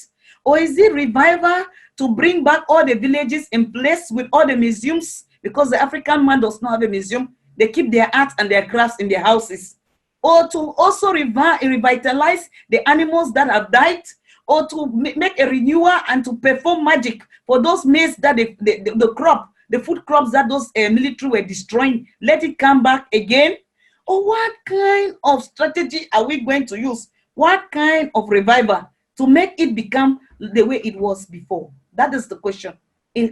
Or is it revival to bring back all the villages in place with all the museums? Because the African man does not have a museum. They keep their arts and their crafts in their houses. Or to also revitalize the animals that have died, or to make a renewal and to perform magic for those maize that the crop, the food crops that those military were destroying, let it come back again? Or what kind of strategy are we going to use? What kind of revival to make it become the way it was before? That is the question.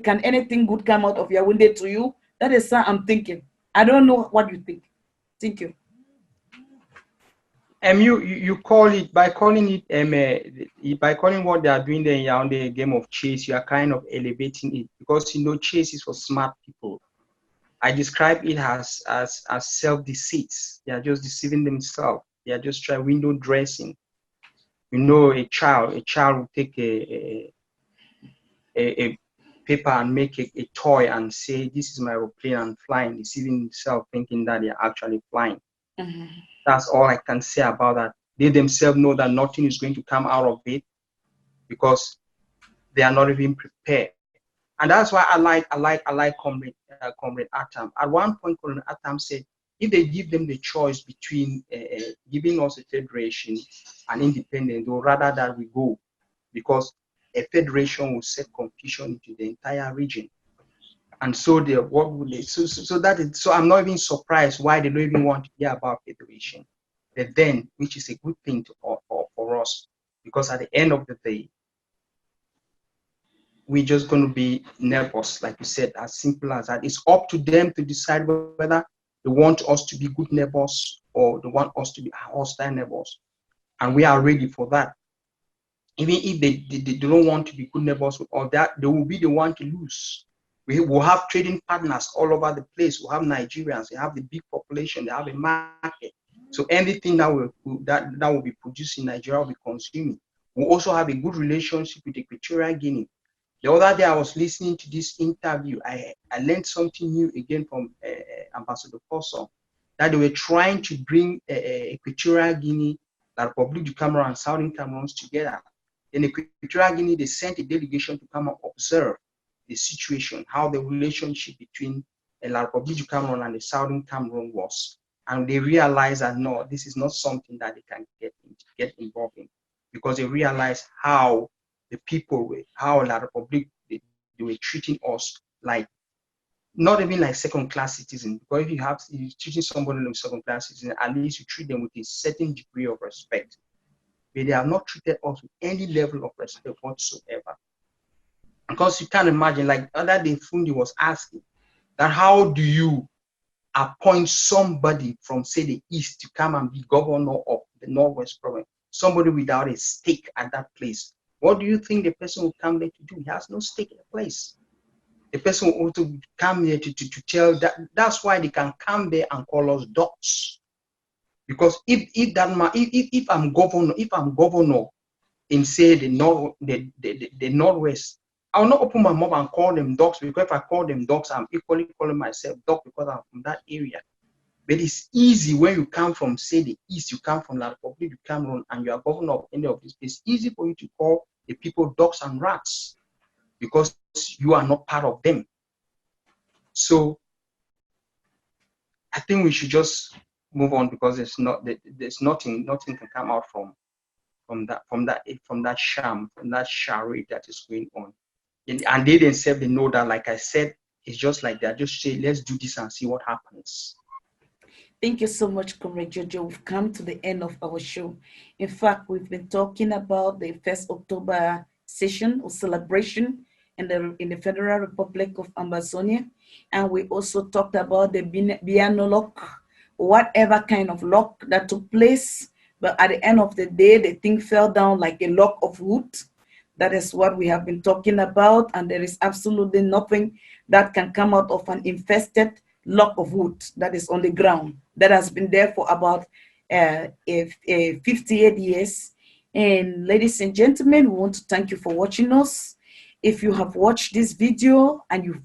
Can anything good come out of Yaoundé to you? That is how I'm thinking. I don't know what you think. Thank you. You call it, by calling it by calling what they are doing there in Yaoundé a game of chase, you are kind of elevating it, because you know chase is for smart people. I describe it as self-deceit. They are just deceiving themselves. They are just trying window dressing. You know, a child will take a paper and make a toy and say, this is my aeroplane and flying, deceiving himself, thinking that they're actually flying. Mm-hmm. That's all I can say about that. They themselves know that nothing is going to come out of it, because they are not even prepared. And that's why I like Comrade Atam. At one point, Comrade Atam said, if they give them the choice between giving us a federation and independence, or rather that we go, because a federation will set confusion into the entire region. And so what would they, so I'm not even surprised why they don't even want to hear about federation. But then, which is a good thing for us, because at the end of the day, we're just going to be nervous, like you said, as simple as that. It's up to them to decide whether they want us to be good neighbors or they want us to be hostile neighbors. And we are ready for that. Even if they don't want to be good neighbors with all that, they will be the one to lose. We will have trading partners all over the place. We'll have Nigerians, they have the big population, they have a market. So anything that will be produced in Nigeria will be consuming. We'll also have a good relationship with Equatorial Guinea. The other day I was listening to this interview. I learned something new again from Ambassador Fossum, that they were trying to bring Equatorial Guinea, the Republic of Cameroon, and Southern Cameroon together. In Equatorial Guinea, they sent a delegation to come and observe the situation, how the relationship between La Republic of Cameroon and the Southern Cameroon was. And they realized that no, this is not something that they can get involved in, because they realized how the people were, how La Republic, they were treating us like, not even like second-class citizens. Because if you're treating somebody like second-class citizen, at least you treat them with a certain degree of respect. But they have not treated us with any level of respect whatsoever. Because you can't imagine, like other day Fundi was asking, that how do you appoint somebody from, say, the East to come and be governor of the Northwest province, somebody without a stake at that place? What do you think the person will come there to do? He has no stake in the place. The person will also come there to tell that. That's why they can come there and call us dogs. Because if I'm governor in, say, the Northwest, I will not open my mouth and call them dogs, because if I call them dogs, I'm equally calling myself dog, because I'm from that area. But it's easy when you come from, say, the east, you come from La Republic, you Cameroon, and you are governor of any of this. It's easy for you to call the people dogs and rats because you are not part of them. So I think we should just move on because there's nothing can come out from that sham, from that charade that is going on. And they themselves, they know that, like I said, it's just like that. Just say, let's do this and see what happens. Thank you so much, Comrade Jojo. We've come to the end of our show. In fact, we've been talking about the 1st October session or celebration in the Federal Republic of Ambazonia. And we also talked about the Biya lock, whatever kind of lock that took place. But at the end of the day, the thing fell down like a log of wood. That is what we have been talking about, and there is absolutely nothing that can come out of an infested log of wood that is on the ground that has been there for about 58 years. And ladies and gentlemen, we want to thank you for watching us. If you have watched this video and you've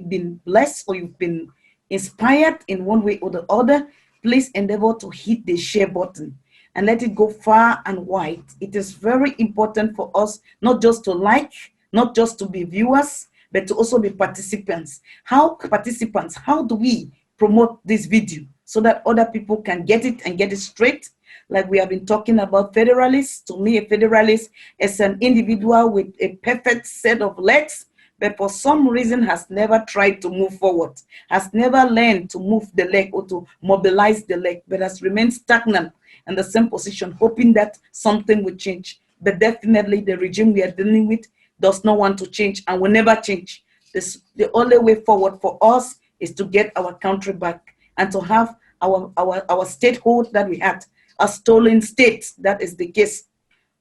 been blessed or you've been inspired in one way or the other, please endeavor to hit the share button and let it go far and wide. It is very important for us not just to like, not just to be viewers, but to also be participants. How do we promote this video so that other people can get it and get it straight? Like we have been talking about federalists. To me, a federalist is an individual with a perfect set of legs, but for some reason has never tried to move forward, has never learned to move the leg or to mobilize the leg, but has remained stagnant in the same position, hoping that something will change. But definitely the regime we are dealing with does not want to change and will never change. The only way forward for us is to get our country back and to have our statehood that we had, a stolen state. That is the case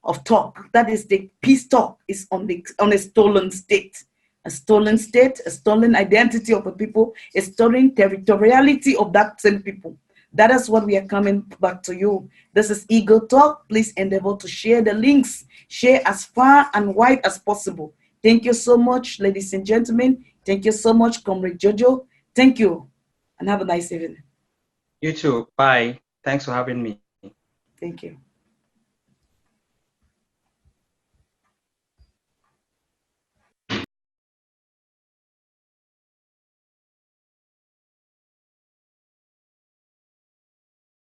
of talk. That is the peace talk is on a stolen state. A stolen state, a stolen identity of a people, a stolen territoriality of that same people. That is what we are coming back to you. This is Eagle Talk. Please endeavor to share the links. Share as far and wide as possible. Thank you so much, ladies and gentlemen. Thank you so much, Comrade Jojo. Thank you, and have a nice evening. You too. Bye. Thanks for having me. Thank you.